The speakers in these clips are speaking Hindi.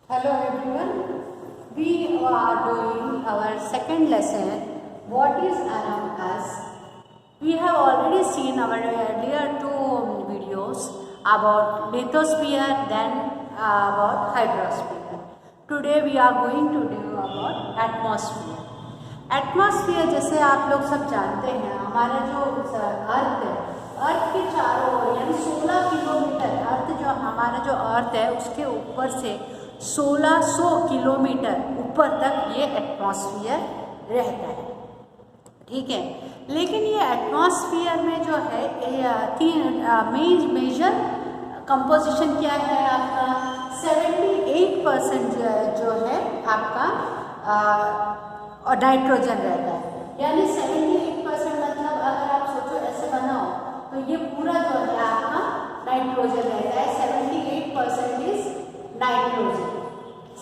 Hello everyone, we are doing our second lesson, what is around us. We have already seen our earlier two videos about lithosphere, then about hydrosphere. Today we are going to do about atmosphere. Atmosphere जैसे आप लोग सब जानते हैं, हमारा जो अर्थ है, अर्थ के चारों ओर यानी 16 किलोमीटर, अर्थ जो हमारा जो अर्थ है उसके ऊपर से 1600 किलोमीटर ऊपर तक ये एटमॉस्फेयर रहता है। ठीक है, लेकिन ये एटमॉस्फेयर में जो है तीन मेजर कंपोजिशन क्या है आपका, 78% जो है आपका और नाइट्रोजन रहता है। यानी 78% मतलब अगर आप सोचो ऐसे बनाओ तो ये पूरा जो है आपका नाइट्रोजन रहता है। 78% इज नाइट्रोजन,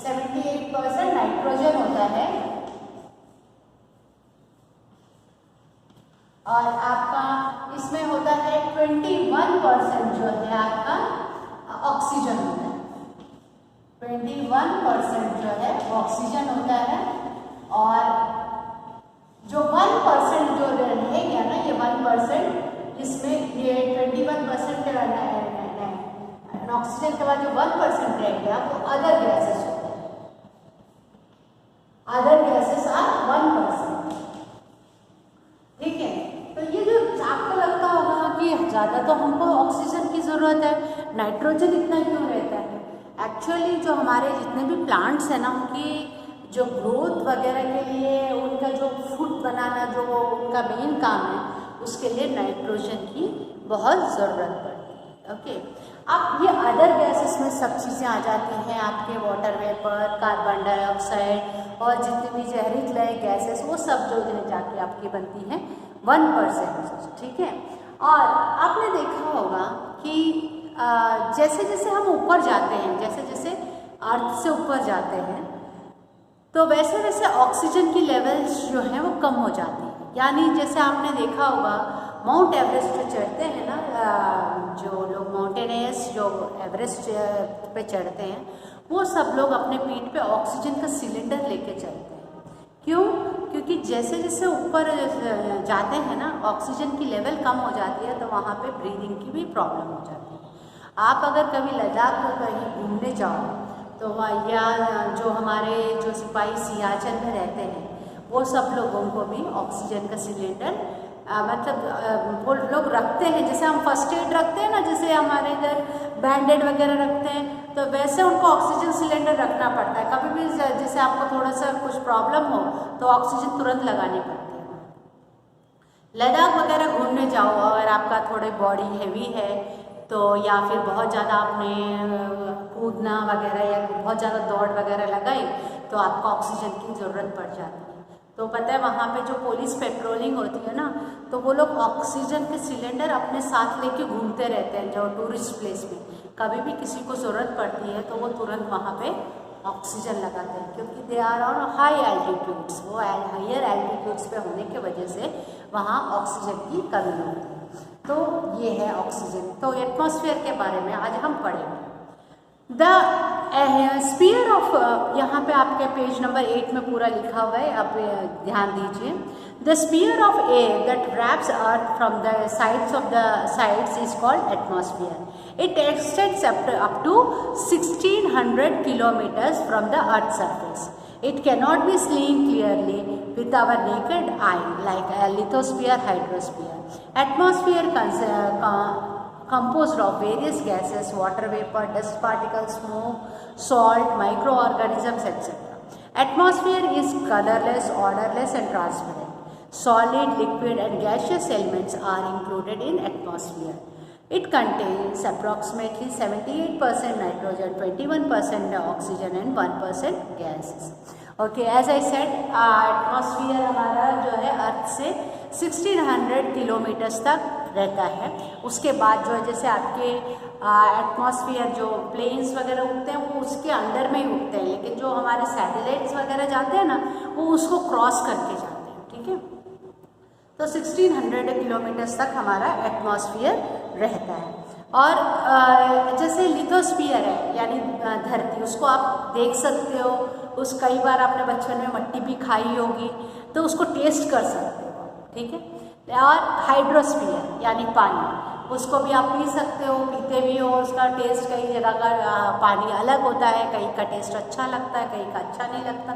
78% नाइट्रोजन होता है और आपका इसमें होता है 21% जो है आपका ऑक्सीजन होता है। 21% जो है ऑक्सीजन होता है और जो 1% जो रहेगा ना, ये 1% इसमें ये 21% ऑक्सीजन के बाद जो 1% रहेगा वो अदर गैसेस होते हैं। Other gases are 1%। ठीक है, तो ये जो आपको लगता होगा कि ज़्यादा तो हमको ऑक्सीजन की ज़रूरत है, नाइट्रोजन इतना क्यों रहता है। एक्चुअली जो हमारे जितने भी प्लांट्स हैं ना, उनकी जो ग्रोथ वगैरह के लिए, उनका जो फूड बनाना जो उनका मेन काम है, उसके लिए नाइट्रोजन की बहुत ज़रूरत पड़ती है। ओके, अब ये अदर गैसेस में सब चीज़ें आ जाती हैं आपके, वाटर वेपर, कार्बन डाइऑक्साइड और जितनी भी जहरीले गैसेस, वो सब जो है जाके आपकी बनती हैं 1%। ठीक है, और आपने देखा होगा कि जैसे जैसे हम ऊपर जाते हैं, जैसे जैसे अर्थ से ऊपर जाते हैं, तो वैसे वैसे ऑक्सीजन की लेवल्स जो हैं वो कम हो जाती है। यानी जैसे आपने देखा होगा माउंट एवरेस्ट जो चढ़ते हैं ना, जो लोग माउंटेनियर्स जो एवरेस्ट पे चढ़ते हैं, वो सब लोग अपने पीठ पे ऑक्सीजन का सिलेंडर लेके चलते हैं। क्यों? क्योंकि जैसे जैसे ऊपर जाते हैं ना, ऑक्सीजन की लेवल कम हो जाती है, तो वहाँ पे ब्रीदिंग की भी प्रॉब्लम हो जाती है। आप अगर कभी लद्दाख कहीं घूमने जाओ तो या जो हमारे जो सिपाही सियाचिन में रहते हैं, वो सब लोगों को भी ऑक्सीजन का सिलेंडर मतलब वो लोग रखते हैं। जैसे हम फर्स्ट एड रखते हैं ना, जैसे हमारे इधर बैंडेड वगैरह रखते हैं, तो वैसे उनको ऑक्सीजन सिलेंडर रखना पड़ता है। कभी भी जैसे आपको थोड़ा सा कुछ प्रॉब्लम हो तो ऑक्सीजन तुरंत लगानी पड़ती है। लद्दाख वगैरह घूमने जाओ, अगर आपका थोड़ी बॉडी हैवी है तो, या फिर बहुत ज़्यादा आपने कूदना वगैरह या बहुत ज़्यादा दौड़ वगैरह लगाई, तो आपको ऑक्सीजन की ज़रूरत पड़ जाती है। तो पता है वहाँ पे जो पुलिस पेट्रोलिंग होती है ना, तो वो लोग ऑक्सीजन के सिलेंडर अपने साथ लेके घूमते रहते हैं। जो टूरिस्ट प्लेस में कभी भी किसी को ज़रूरत पड़ती है तो वो तुरंत वहाँ पे ऑक्सीजन लगाते हैं, क्योंकि they are on high altitudes, वो हायर एल्टीट्यूड्स पे होने की वजह से वहाँ ऑक्सीजन की कमी होती है। तो ये है ऑक्सीजन। तो एटमॉस्फेयर के बारे में आज हम पढ़ेंगे। द स्फीयर ऑफ, यहाँ पे आपके पेज नंबर 8 में पूरा लिखा हुआ है, आप ध्यान दीजिए। The sphere of air that wraps earth from the sides is called atmosphere. It extends up to 1600 kilometers from the earth's surface. It cannot be seen clearly with our naked eye like a lithosphere, hydrosphere. Atmosphere composed of various gases, water vapor, dust particles, smoke, salt, microorganisms, etc. Atmosphere is colorless, odorless and transparent. Solid, liquid and gaseous elements are included in atmosphere. It contains approximately 78% nitrogen, 21% oxygen and 1% gases. Okay, as I said, atmosphere हमारा जो है अर्थ से 1600 किलोमीटर्स तक रहता है। उसके बाद जो है जैसे आपके एटमॉस्फेयर जो प्लेन्स वगैरह उगते हैं वो उसके अंदर में ही उगते हैं, लेकिन जो हमारे सैटेलाइट्स वगैरह जाते हैं ना, वो उसको क्रॉस करके जाते हैं। ठीक है, तो 1600 किलोमीटर्स तक हमारा एटमॉस्फेयर रहता है। और जैसे लिथोस्फीयर है यानी धरती, उसको आप देख सकते हो। उस कई बार आपने बचपन में मट्टी भी खाई होगी तो उसको टेस्ट कर सकते हो, ठीक है। और हाइड्रोस्फीयर यानी पानी, उसको भी आप पी सकते हो, पीते भी हो। उसका टेस्ट कई जगह का पानी अलग होता है, कहीं का टेस्ट अच्छा लगता है, कहीं का अच्छा नहीं लगता।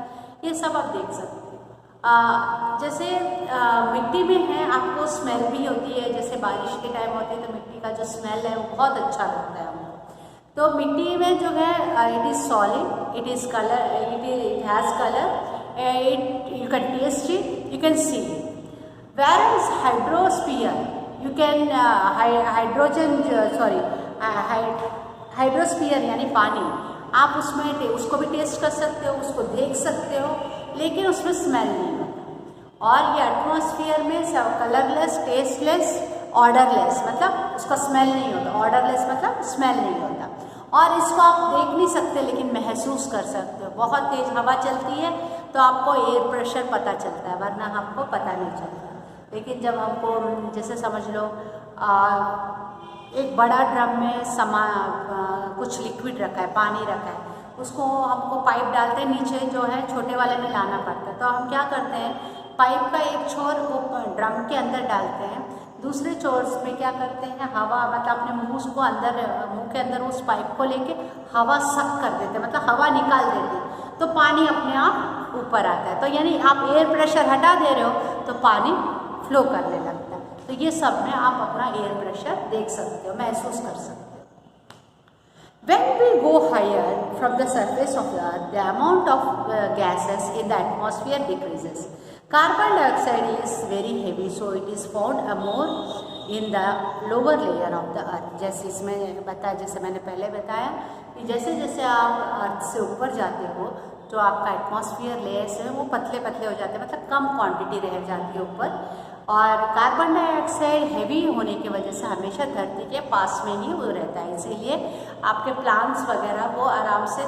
ये सब आप देख सकते हो। जैसे मिट्टी में है, आपको स्मेल भी होती है। जैसे बारिश के टाइम होती है तो मिट्टी का जो स्मेल है वो बहुत अच्छा लगता है हमको। तो मिट्टी में जो है it is solid, it is colour, it has colour, it you can taste it, you can see it. Whereas hydrosphere, you can hydrosphere यानी पानी, आप उसमें उसको भी टेस्ट कर सकते हो, उसको देख सकते हो, लेकिन उसमें स्मेल नहीं होता। और ये एटमॉस्फेयर में कलरलेस, टेस्टलेस, ऑर्डरलेस, मतलब उसका स्मेल नहीं होता। ऑर्डरलेस मतलब स्मेल नहीं होता। और इसको आप देख नहीं सकते लेकिन महसूस कर सकते हो। बहुत तेज हवा चलती है तो आपको एयर प्रेशर पता चलता है, वरना आपको पता नहीं चलता। लेकिन जब हमको जैसे समझ लो एक बड़ा ड्रम में कुछ लिक्विड रखा है, पानी रखा है, उसको हमको पाइप डालते हैं नीचे जो है छोटे वाले में लाना पड़ता है। तो हम क्या करते हैं, पाइप का एक छोर वो ड्रम के अंदर डालते हैं, दूसरे छोर में क्या करते हैं, हवा मतलब अपने मुंह को अंदर, मुंह के अंदर उस पाइप को लेके हवा सक कर देते हैं, मतलब हवा निकाल देते हैं, तो पानी अपने आप ऊपर आता है। तो यानी आप एयर प्रेशर हटा दे रहे हो तो पानी फ्लो करने लगता है। तो ये सब में आप अपना एयर प्रेशर देख सकते हो, महसूस कर सकते हो। When we go higher from the surface of the earth, the amount of gases in the atmosphere decreases. Carbon dioxide is very heavy, so it is found more in the lower layer of the earth. जैसे इसमें बताया, जैसे मैंने पहले बताया कि जैसे जैसे आप अर्थ से ऊपर जाते हो तो आपका एटमॉस्फेयर लेयर्स है वो पतले पतले हो जाते हैं, मतलब कम क्वांटिटी रह जाती है ऊपर। और कार्बन डाइऑक्साइड हैवी होने की वजह से हमेशा धरती के पास में ही वो रहता है, इसीलिए आपके प्लांट्स वगैरह वो आराम से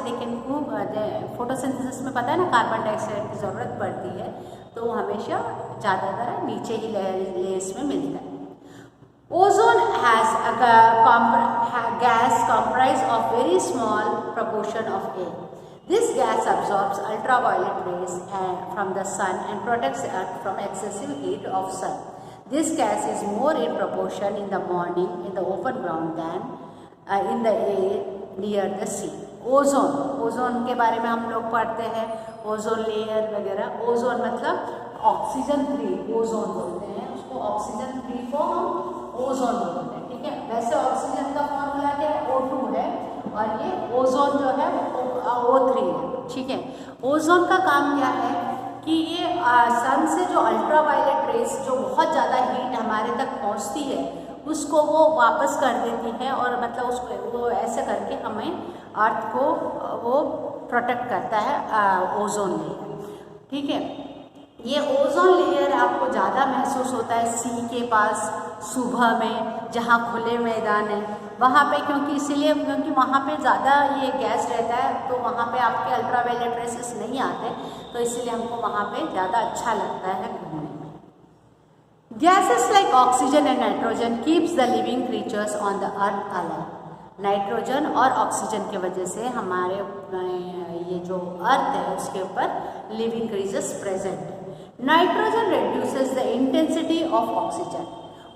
फोटोसिंथेसिस में पता है ना कार्बन डाइऑक्साइड की ज़रूरत पड़ती है, तो वो हमेशा ज़्यादातर नीचे ही लेयर्स में मिलता है। Ozone has gas comprised of very small proportion of air. This gas absorbs ultraviolet rays from the sun and protects the earth from excessive heat of sun. This gas is more in proportion in the morning in the open ground than in the air near the sea. Ozone के बारे में हम लोग पढ़ते हैं, ओजोन लेयर वगैरह। ओजोन मतलब ऑक्सीजन 3 ओजोन बोलते हैं उसको, ऑक्सीजन 3 को हम ओजोन बोलते हैं, ठीक है। वैसे ऑक्सीजन का फॉर्मूला क्या है, O2 है, और ये ओजोन जो है O3 है, ठीक है। ओजोन का काम क्या है कि ये सन से जो अल्ट्रावायलेट रेस जो बहुत ज़्यादा हीट हमारे तक पहुंचती है उसको वो वापस कर देती है, और मतलब उसको वो ऐसे करके हमें अर्थ को वो प्रोटेक्ट करता है ओजोन लेयर, ठीक है। ये ओजोन लेयर आपको ज़्यादा महसूस होता है सी के पास सुबह में, जहाँ खुले मैदान है वहाँ पे, क्योंकि वहाँ पे ज़्यादा ये गैस रहता है, तो वहाँ पे आपके अल्ट्रावायलेट रेसेस नहीं आते, तो इसलिए हमको वहाँ पे ज़्यादा अच्छा लगता है घूमने में। Gases like oxygen and nitrogen keeps the living creatures on the earth alive. Nitrogen और ऑक्सीजन की वजह से हमारे ये जो अर्थ है उसके ऊपर लिविंग क्रीचर्स प्रेजेंट है। Nitrogen reduces the intensity of oxygen.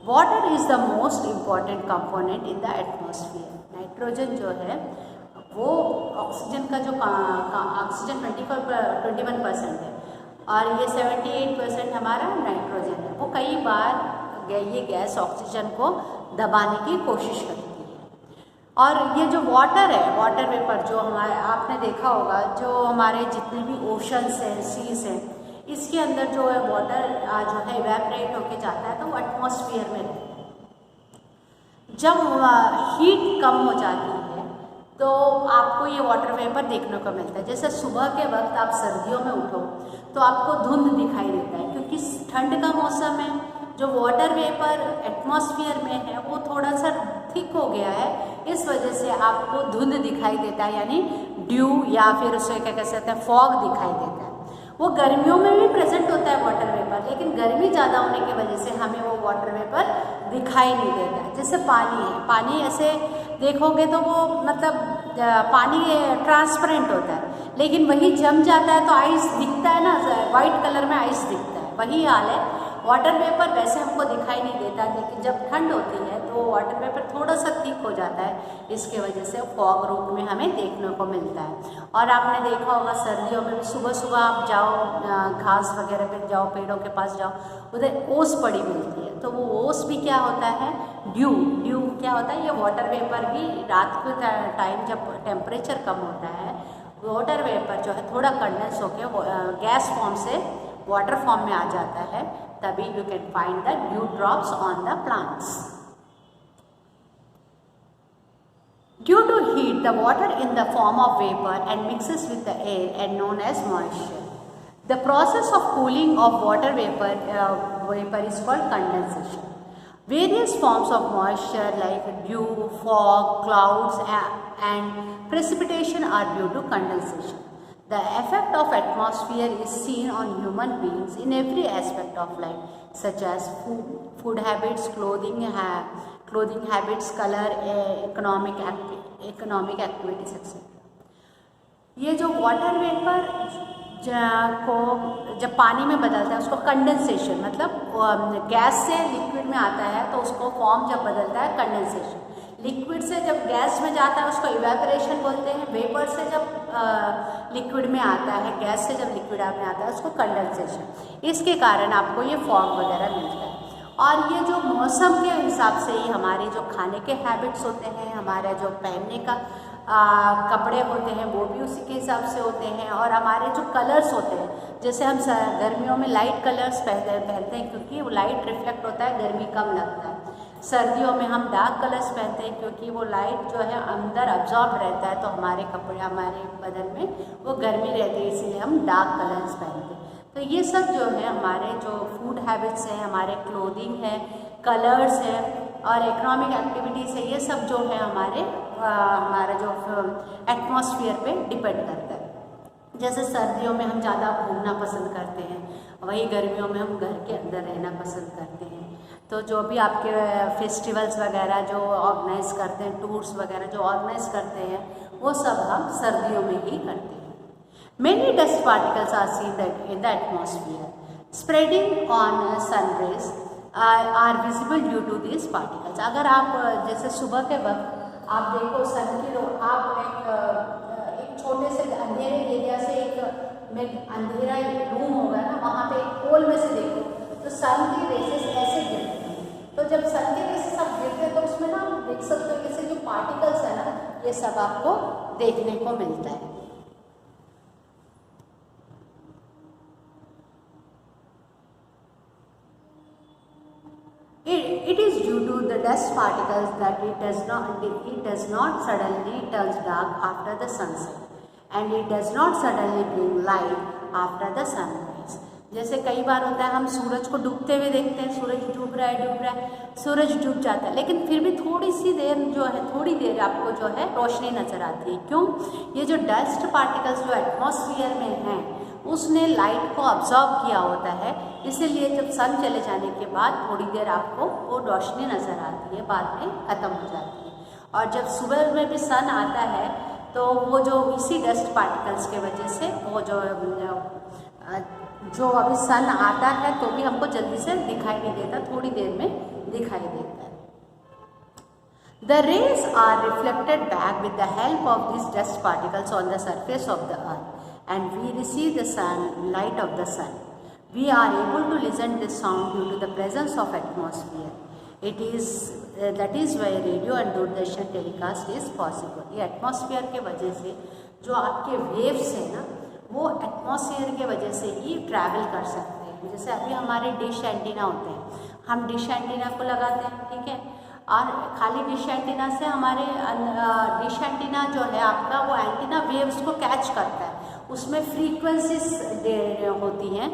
Water is the most important component in the atmosphere. Nitrogen जो है वो ऑक्सीजन का जो ऑक्सीजन 21% है और ये 78% हमारा नाइट्रोजन है। वो कई बार ये गैस ऑक्सीजन को दबाने की कोशिश करती है। और ये जो वाटर है, वाटर वेपर जो हमारे आपने देखा होगा, जो हमारे जितने भी ओशंस हैं, सीज हैं, इसके अंदर जो है वाटर जो है इवेपरेट होके जाता है तो वो एटमॉस्फेयर में रहता है। जब हीट कम हो जाती है तो आपको ये वाटर वेपर देखने को मिलता है। जैसे सुबह के वक्त आप सर्दियों में उठो तो आपको धुंध दिखाई देता है, क्योंकि ठंड का मौसम है, जो वाटर वेपर एटमॉस्फेयर में है वो थोड़ा सा थिक हो गया है, इस वजह से आपको धुंध दिखाई देता है, यानी ड्यू या फिर उसे क्या कह सकते हैं फॉग दिखाई देता है। वो गर्मियों में भी प्रेजेंट होता है वाटर वेपर, लेकिन गर्मी ज़्यादा होने की वजह से हमें वो वाटर वेपर दिखाई नहीं देता है। जैसे पानी है, पानी ऐसे देखोगे तो वो मतलब पानी ट्रांसपेरेंट होता है, लेकिन वही जम जाता है तो आइस दिखता है ना, वाइट कलर में आइस दिखता है। वही हाल है वाटर वेपर, वैसे हमको दिखाई नहीं देता, लेकिन जब ठंड होती है तो वाटर वेपर थोड़ा सा थिक हो जाता है, इसके वजह से फॉग रूप में हमें देखने को मिलता है। और आपने देखा होगा सर्दियों में भी सुबह सुबह आप जाओ, घास वगैरह पे जाओ, पेड़ों के पास जाओ, उधर ओस पड़ी मिलती है, तो वो ओस भी क्या होता है, ड्यू क्या होता है, ये वाटर वेपर भी रात के टाइम जब टेम्परेचर कम होता है, वाटर वेपर जो है थोड़ा कंडेंस होकर गैस फॉर्म से वाटर फॉर्म में आ जाता है, तभी you can find the due drops on the plants. Due to heat, the water in the form of vapor and mixes with the air and known as moisture. The process of cooling of water vapor is called condensation. Various forms of moisture like dew, fog, clouds and precipitation are due to condensation. The effect of atmosphere is seen on human beings in every aspect of life, such as food habits, clothing habits, color, economic activities, etc. ये जो वाटर वेपर को जब पानी में बदलता है उसको कंडेंसेशन, मतलब गैस से लिक्विड में आता है तो उसको फॉर्म जब बदलता है कंडेंसेशन। लिक्विड से जब गैस में जाता है उसको इवेपोरेशन बोलते हैं। वेपर से जब लिक्विड में आता है, गैस से जब लिक्विड में आता है उसको कंडेंसेशन। इसके कारण आपको ये फॉग वगैरह मिलता है। और ये जो मौसम के हिसाब से ही हमारे जो खाने के हैबिट्स होते हैं, हमारा जो पहनने का कपड़े होते हैं वो भी उसी के हिसाब से होते हैं। और हमारे जो कलर्स होते हैं, जैसे हम गर्मियों में लाइट कलर्स पहनते हैं क्योंकि वो लाइट रिफ्लेक्ट होता है, गर्मी कम लगता है। सर्दियों में हम डार्क कलर्स पहनते हैं क्योंकि वो लाइट जो है अंदर अब्जॉर्ब रहता है, तो हमारे कपड़े, हमारे बदन में वो गर्मी रहती है, इसीलिए हम डार्क कलर्स पहनते हैं। तो ये सब जो है हमारे जो फूड हैबिट्स हैं, हमारे क्लोथिंग है, कलर्स है और इकोनॉमिक एक्टिविटीज़ है, ये सब जो है हमारा जो एटमॉस्फेयर पे डिपेंड करता है। जैसे सर्दियों में हम ज़्यादा घूमना पसंद करते हैं, वही गर्मियों में हम घर के अंदर रहना पसंद करते हैं। तो जो भी आपके फेस्टिवल्स वगैरह जो ऑर्गेनाइज करते हैं, टूर्स वगैरह जो ऑर्गेनाइज करते हैं, वो सब हम सर्दियों में ही करते हैं। Many dust particles are seen in the atmosphere. Spreading on sun rays are visible due to these particles. अगर आप जैसे सुबह के वक्त आप देखो सन की एक छोटे से अंधेरे एरिया से एक अंधेरा रूम होगा ना, वहाँ पे एक होल में से देखो तो सन की रेसेस ऐसे गिरते हैं। तो जब सन की रेसेस आप गिरते हैं तो उसमें ना आप देख सकते हो जैसे जो पार्टिकल्स है ना, ये सब आपको देखने को मिलता है। It is due to the dust particles that it does not suddenly turns dark after the sunset, and it does not suddenly bring light after the sunrise. जैसे कई बार होता है हम सूरज को डूबते हुए देखते हैं, सूरज डूब रहा है, सूरज डूब जाता है, लेकिन फिर भी थोड़ी देर आपको जो है रोशनी नजर आती है। क्यों? ये जो डस्ट पार्टिकल्स जो एटमॉस्फेयर में हैं उसने लाइट को अब्जॉर्ब किया होता है, इसीलिए जब सन चले जाने के बाद थोड़ी देर आपको वो रोशनी नज़र आती है, बाद में ख़त्म हो जाती है। और जब सुबह में भी सन आता है तो वो जो इसी डस्ट पार्टिकल्स के वजह से वो जो अभी सन आता है तो भी हमको जल्दी से दिखाई नहीं देता, थोड़ी देर में दिखाई देता है। The rays are reflected back with the help of these dust particles on the surface of the earth, and we receive the light of the sun. We are able to listen to sound due to the presence of atmosphere. That is why radio and Doordarshan telecast is possible. ये एटमॉस्फेयर के वजह से जो आपके वेव्स हैं ना, वो एटमॉस्फेयर के वजह से ही ट्रैवल कर सकते हैं। जैसे अभी हमारे डिश एंटीना होते हैं, हम डिश एंटीना को लगाते हैं, ठीक है, और खाली डिश एंटीना से हमारे डिश एंटीना जो है आपका, वो एंटीना वेव्स को कैच करता है, उसमें फ्रीक्वेंसीज होती हैं।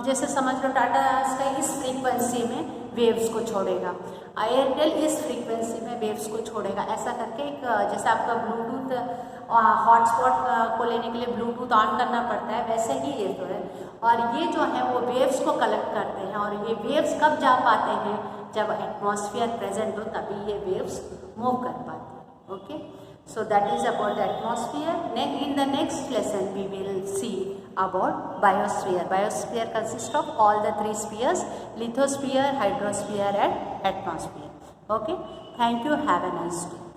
जैसे समझ लो टाटा स्काई इस फ्रीक्वेंसी में वेव्स को छोड़ेगा, एयरटेल इस फ्रीक्वेंसी में वेव्स को छोड़ेगा, ऐसा करके एक जैसे आपका ब्लूटूथ हॉटस्पॉट को लेने के लिए ब्लूटूथ ऑन करना पड़ता है, वैसे ही ये तो है। और ये जो है वो वेव्स को कलेक्ट करते हैं, और ये वेव्स कब जा पाते हैं, जब एटमॉस्फेयर प्रेजेंट हो तभी ये वेव्स मूव कर पाते हैं। Okay, so that is about the atmosphere. In the next lesson we will see about biosphere. Biosphere consists of all the three spheres: lithosphere, hydrosphere and atmosphere. Okay, thank you, have a nice day.